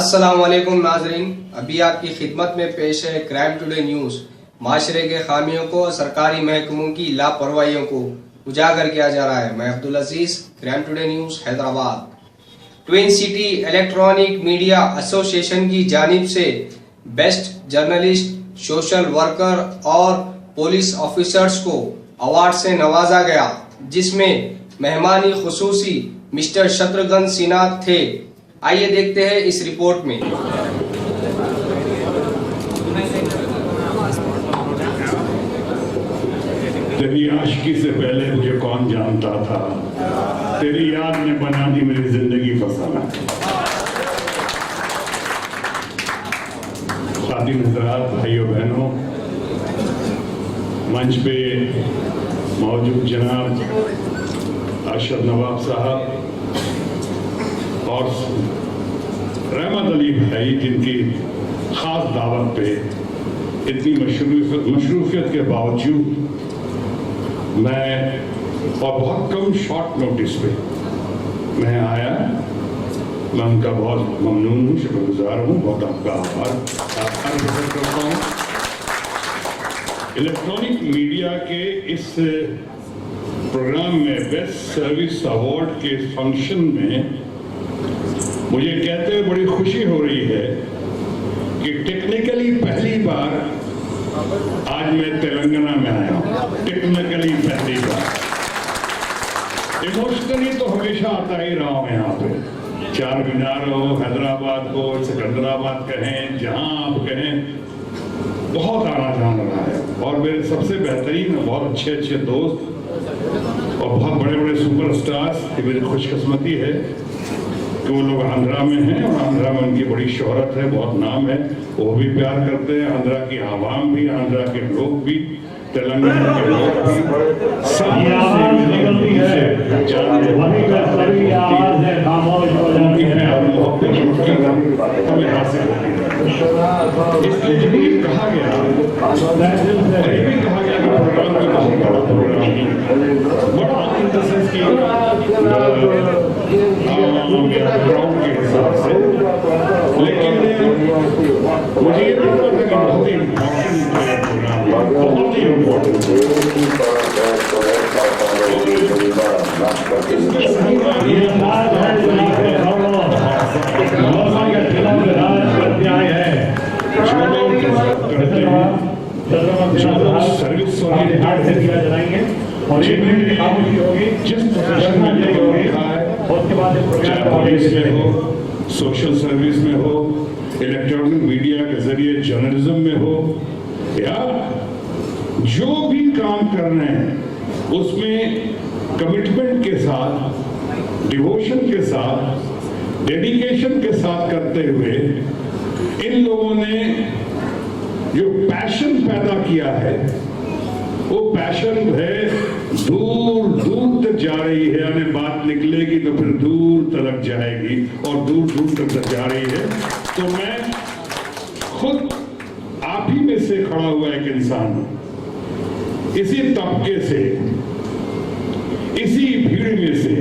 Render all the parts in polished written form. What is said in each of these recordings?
अस्सलामुअलैकुम नाजरीन, अभी आपकी खिदमत में पेश है क्राइम टुडे न्यूज़। माशरे के खामियों को और सरकारी महकमों की लापरवाहियों को उजागर किया जा रहा है। मैं Abdul Aziz, crime today news Hyderabad. Twin city electronic media association की जानिब से बेस्ट जर्नलिस्ट, सोशल वर्कर और पुलिस ऑफिसर्स को अवार्ड से नवाजा गया, जिसमें मेहमानी खुसूसी मिस्टर शत्रुघ्न सिन्हा थे। आइए देखते हैं इस रिपोर्ट में। तेरी आशिकी से पहले मुझे कौन जानता था, तेरी याद ने बना दी मेरी जिंदगी फसाना। खातिन हज़रात, भाइयों बहनों, मंच पे मौजूद जनाब अरशद नवाब साहब और रहमत अली भाई, जिनकी खास दावत पे इतनी मशरूफियत के बावजूद मैं और बहुत कम शॉर्ट नोटिस पे मैं आया, मैं उनका बहुत ममनून हूँ, शुक्रगुजार हूँ, बहुत आपका आभार करता हूँ। इलेक्ट्रॉनिक मीडिया के इस प्रोग्राम में बेस्ट सर्विस अवार्ड के फंक्शन में मुझे कहते हुए बड़ी खुशी हो रही है कि टेक्निकली पहली बार आज मैं तेलंगाना में आया हूँ। टेक्निकली पहली बार। इमोशनली तो हमेशा आता ही रहा हूँ यहाँ पे, चार मीनार हो, हैदराबाद हो, सिकंदराबाद कहें, जहाँ आप कहें, बहुत आना जाना रहा है। और मेरे सबसे बेहतरीन, बहुत अच्छे अच्छे दोस्त और बहुत बड़े बड़े सुपरस्टार्स, ये मेरी खुशकिस्मती है कि वो लोग आंध्रा में हैं और आंध्रा में उनकी बड़ी शोहरत है, बहुत नाम है, वो भी प्यार करते हैं। आंध्रा की आवाम भी, आंध्रा के लोग भी, तेलंगाना के लोग भी, सब हमें हासिल होती है। इसलिए जब ये कहा गया और ये भी कहा गया कि प्रोग्राम भी बहुत बड़ा प्रोग्राम है, बड़ा इन द सेंस की ग्राउंड के हिसाब से, लेकिन मुझे ये पता था कि बहुत ही इम्पोर्टेंट प्रोग्राम है, बहुत ही इम्पोर्टेंट। सर्विस जिस प्रोफेशन में रखा है, चाहे पुलिस में हो, सोशल सर्विस में हो, इलेक्ट्रॉनिक मीडिया के जरिए जर्नलिज्म में हो, या जो भी काम कर रहे हैं उसमें कमिटमेंट के साथ, डिवोशन के साथ, डेडिकेशन के साथ करते हुए इन लोगों ने जो पैशन पैदा किया है, वो पैशन है दूर दूर तक जा रही है। यानी बात निकलेगी तो फिर दूर तक जाएगी और दूर दूर तक जा रही है। तो मैं खुद आप ही में से खड़ा हुआ एक इंसान हूं, इसी तबके से, इसी भीड़ में से,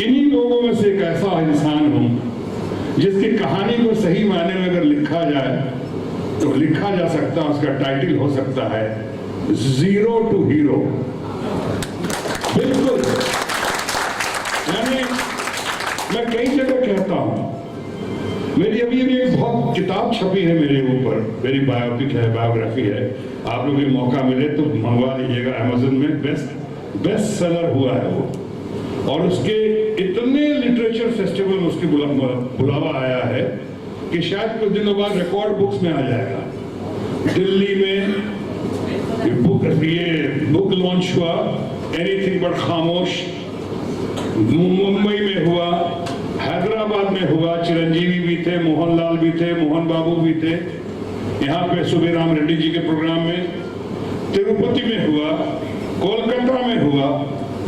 इन्हीं लोगों में से एक ऐसा इंसान हूं जिसकी कहानी को सही मायने में अगर लिखा जाए तो लिखा जा सकता है, उसका टाइटल हो सकता है जीरो टू हीरो। बिल्कुल, यानी मैं कई जगह कहता हूं, मेरी अभी एक बहुत किताब छपी है मेरे ऊपर, मेरी बायोपिक है, बायोग्राफी है। आप लोग भी मौका मिले तो मंगवा लीजिएगा, अमेज़न में बेस्ट सेलर हुआ है वो, और उसके इतने लिटरेचर फेस्टिवल में उसकी बुलावा आया है कि शायद कुछ दिनों बाद रिकॉर्ड बुक्स में आ जाएगा। दिल्ली में बुक लॉन्च हुआ, एनीथिंग बट खामोश, मुंबई में हुआ, हैदराबाद में हुआ, चिरंजीवी भी थे, मोहनलाल भी थे, मोहन बाबू भी थे, यहाँ पे सुबेराम रेड्डी जी के प्रोग्राम में, तिरुपति में हुआ, कोलकाता में हुआ,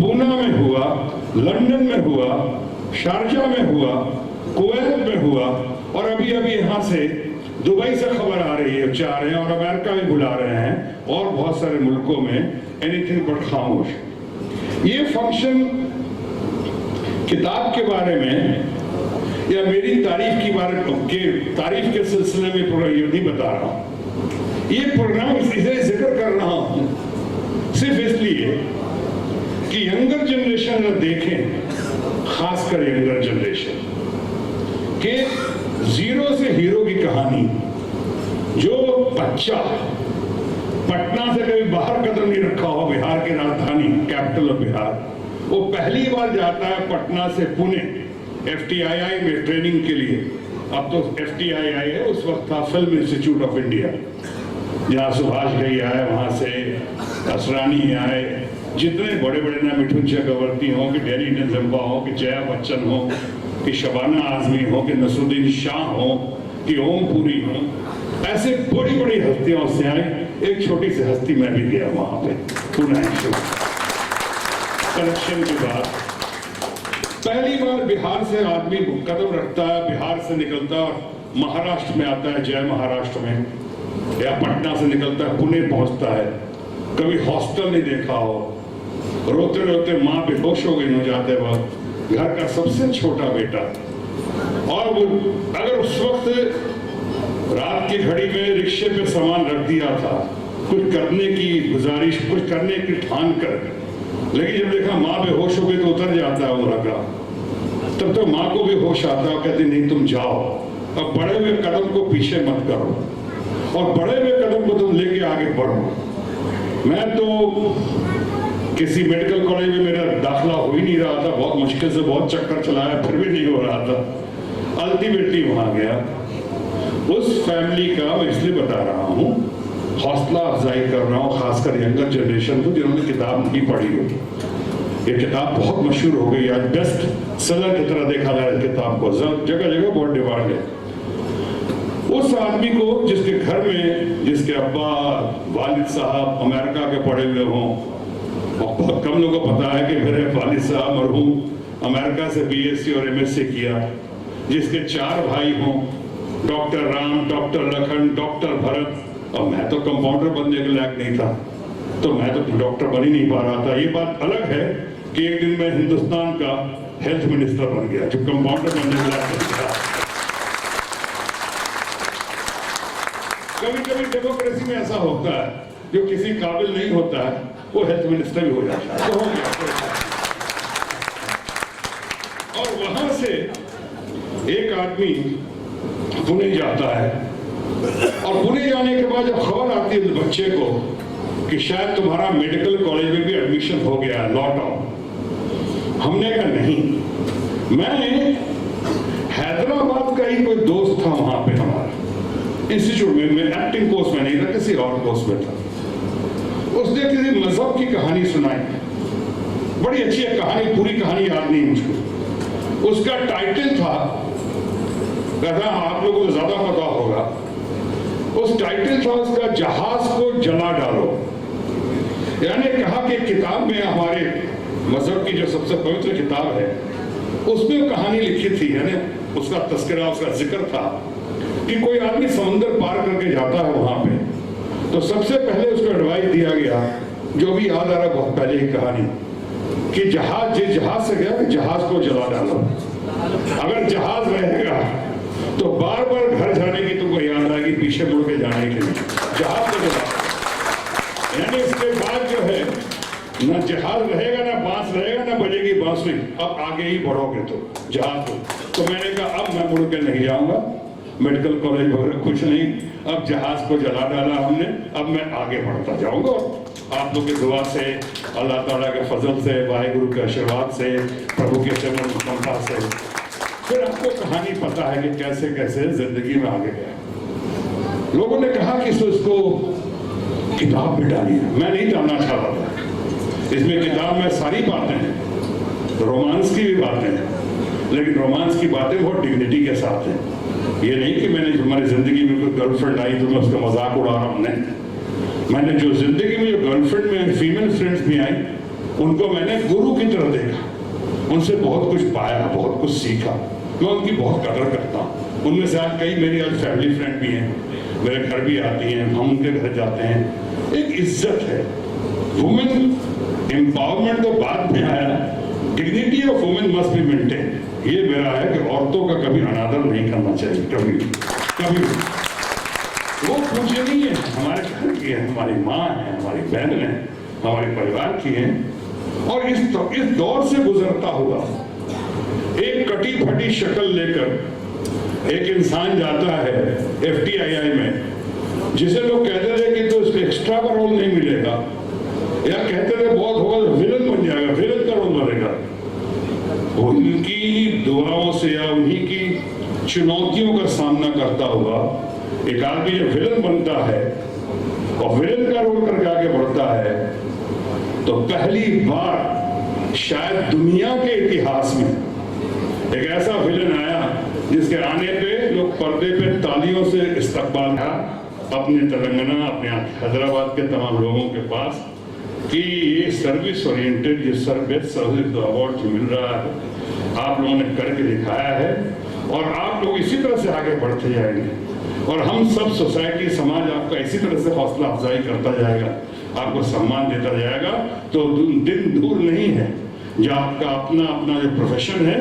पूना में हुआ, लंदन में हुआ, शारजा में हुआ, कुवैत में हुआ, और अभी अभी यहाँ से दुबई से खबर आ रही है, चाह रहे हैं, और अमेरिका भी बुला रहे हैं, और बहुत सारे मुल्कों में एनीथिंग बट खामोश। ये फंक्शन किताब के बारे में या मेरी तारीफ के सिलसिले में पूरा ये नहीं बता रहा हूं। ये प्रोग्राम इसलिए जिक्र कर रहा हूं सिर्फ इसलिए कि यंगर जनरेशन अगर देखें, खासकर यंगर जनरेशन के जीरो से हीरो की कहानी, जो बच्चा पटना से कभी बाहर कदम नहीं रखा हो, बिहार की राजधानी कैपिटल ऑफ बिहार, वो पहली बार जाता है पटना से पुणे FTII में ट्रेनिंग के लिए। अब तो FTII है, उस वक्त था फिल्म इंस्टीट्यूट ऑफ इंडिया, जहाँ सुभाष घई आए, वहां से असरानी आए, जितने बड़े बड़े ना मिठुन चक्रवर्ती हो, कि डैनी डेंजम्बा हो, कि जया बच्चन हो, कि शबाना आजमी हो, कि नसरुद्दीन शाह हो, कि ओम पुरी हो, ऐसे बड़ी बड़ी हस्तियां उससे आई। एक छोटी सी हस्ती मैं भी गया वहां पे पुणे कनेक्शन के बाद। पहली बार बिहार से आदमी कदम रखता है, बिहार से निकलता है महाराष्ट्र में आता है, जय महाराष्ट्र में, या पटना से निकलता है पुणे पहुंचता है। कभी हॉस्टल नहीं देखा हो, रोते रोते माँ बेहोश हो गई हो जाते वक्त, घर का सबसे छोटा बेटा, और वो अगर उस वक्त रात की घड़ी में रिक्शे पे सामान रख दिया था, कुछ करने की गुजारिश, कुछ करने की ठान कर, लेकिन जब देखा माँ बेहोश हो गई तो उतर जाता है वो लगा। तब तो माँ को भी होश आता है, कहती नहीं तुम जाओ, अब बढ़े हुए कदम को पीछे मत करो, और बढ़े हुए कदम को तुम लेके आगे बढ़ो। मैं तो किसी मेडिकल कॉलेज में मेरा दाखिला हो ही नहीं रहा था, बहुत मुश्किल से बहुत चक्कर चलाया, फिर भी नहीं हो रहा था। अल्टीमेटली वहां गया। उस फैमिली का मैं इसलिए बता रहा हूं, हौसला अफजाई कर रहा हूं, खासकर यंगर जनरेशन को जिन्होंने किताब नहीं पढ़ी हो। ये किताब बहुत मशहूर हो गई, आज बेस्ट सेलर की तरह देखा जाए इस किताब को, जगह जगह बहुत डिमांड है। उस आदमी को जिसके घर में, जिसके अब्बा वालिद साहब अमेरिका के पढ़े हुए हों, और बहुत कम लोगों को पता है कि मेरे वालिद साहब मरहूम अमेरिका से BSc और MSc किया, जिसके 4 भाई हों, doctor Ram, doctor Lakhan, doctor Bharat, और मैं तो कंपाउंडर बनने के लायक नहीं था, तो मैं तो डॉक्टर बन ही नहीं पा रहा था। ये बात अलग है कि एक दिन मैं हिंदुस्तान का हेल्थ मिनिस्टर बन गया, जो कंपाउंडर बनने के लायक नहीं था। कभी कभी डेमोक्रेसी में ऐसा होता है, जो किसी काबिल नहीं होता है वो हेल्थ मिनिस्टर भी हो जाता है, तो हो गया। और वहां से एक आदमी पुणे जाता है, और पुणे जाने के बाद जब खबर आती है उस बच्चे को कि शायद तुम्हारा मेडिकल कॉलेज में भी एडमिशन हो गया, लौट आओ। हमने कहा नहीं। मैं हैदराबाद का ही कोई दोस्त था वहां पे हमारा इंस्टीट्यूट में, मैं एक्टिंग कोर्स में नहीं था, किसी और कोर्स में था। उसने किसी मजहब की कहानी सुनाई, बड़ी अच्छी कहानी, पूरी कहानी याद नहीं मुझको। उसका टाइटल था, कहता आप लोगों को ज्यादा पता होगा, उस टाइटल था उसका, जहाज को जला डालो। यानी कहा कि किताब में, हमारे मजहब की जो सबसे पवित्र किताब है, उसमें कहानी लिखी थी, यानी उसका तस्करा, उसका जिक्र था कि कोई आदमी समंदर पार करके जाता है वहां पे, तो सबसे पहले उसको एडवाइस दिया गया, जो भी याद आ रहा है बहुत पहले की कहानी, कि जहाज से गया, जहाज को जला डालो। अगर जहाज रहेगा तो बार बार घर जाने की तुमको याद आएगी, पीछे मुड़ के जाने के लिए, जहाज को जला। यानी इसके बाद जो है, ना जहाज रहेगा, ना बांस रहेगा, ना बजेगी बांसुरी, अब आगे ही बढ़ोगे तो जहाज को। तो मैंने कहा अब मैं मुड़ के नहीं जाऊंगा, मेडिकल कॉलेज वगैरह कुछ नहीं, अब जहाज को जला डाला हमने, अब मैं आगे बढ़ता जाऊंगा। आप लोग की दुआ से, अल्लाह ताला के फजल से, वाहिगुरु के आशीर्वाद से, प्रभु के चरण कृपा से, फिर आपको कहानी पता है कि कैसे कैसे जिंदगी में आगे गया। लोगों ने कहा कि इसको किताब में डालिए, मैं नहीं डालना चाहता था। इसमें किताब में सारी बातें हैं, रोमांस की भी बातें हैं, लेकिन रोमांस की बातें बहुत डिग्निटी के साथ हैं। ये नहीं कि मैंने हमारी जिंदगी में कोई गर्लफ्रेंड आई तो मैं उसका मजाक उड़ा रहा हूं, नहीं। मैंने जो जिंदगी में जो गर्लफ्रेंड में फीमेल फ्रेंड्स भी आई, उनको मैंने गुरु की तरह देखा, उनसे बहुत कुछ पाया, बहुत कुछ सीखा। मैं उनकी बहुत कदर करता हूँ। उनमें से आज कई मेरी आज फैमिली फ्रेंड भी हैं, मेरे घर भी आती हैं, हम उनके घर जाते हैं। एक इज्जत है। वुमेन एम्पावरमेंट तो बाद में आया, dignity of women must be maintain. ये मेरा है कि औरतों का कभी अनादर नहीं करना चाहिए, कभी कभी। वो पूजनीय है, हमारे घर की है, हमारी माँ है, हमारी बहन है, हमारे परिवार की है। और इस दौर से गुजरता हुआ एक कटी फटी शक्ल लेकर एक इंसान जाता है FTII में, जिसे लोग कहते थे कि तो इसको एक्स्ट्रा का रोल नहीं मिलेगा, या कहते थे बहुत होगा तो विलन बन जाएगा, विलन का रोल बनेगा। उनकी दुआओं से या उन्हीं की चुनौतियों का सामना करता हुआ एक आदमी जब विलन बनता है और विलन का रोल करके आगे बढ़ता है, तो पहली बार शायद दुनिया के इतिहास में एक ऐसा विलन आया जिसके आने पे लोग पर्दे पे तालियों से इस्तकबाल था अपने तेलंगाना, अपने हैदराबाद के तमाम लोगों के पास कि ये सर्विस ओरिएंटेड, ये बेस्ट सर्विस अवार्ड जो मिल रहा है आप लोगों ने करके दिखाया है, और आप लोग इसी तरह से आगे बढ़ते जाएंगे, और हम सब सोसाइटी समाज आपका इसी तरह से हौसला अफजाई करता जाएगा, आपको सम्मान देता जाएगा। तो दिन दूर नहीं है जो आपका अपना अपना जो प्रोफेशन है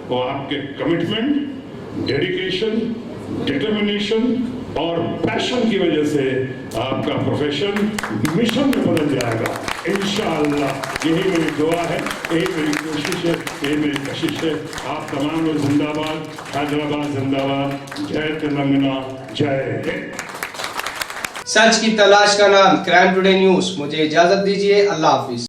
वो आपके कमिटमेंट, डेडिकेशन, डिटर्मिनेशन और पैशन की वजह से आपका प्रोफेशन मिशन में बदल जाएगा इंशाअल्लाह। यही मेरी दुआ है, यही मेरी कोशिश है, यही मेरी कशिश है। आप तमाम लोग जिंदाबाद, हैदराबाद जिंदाबाद, जय तेलंगाना, जय हिंद। सच की तलाश का नाम क्राइम टुडे न्यूज। मुझे इजाजत दीजिए, अल्लाह हाफिज।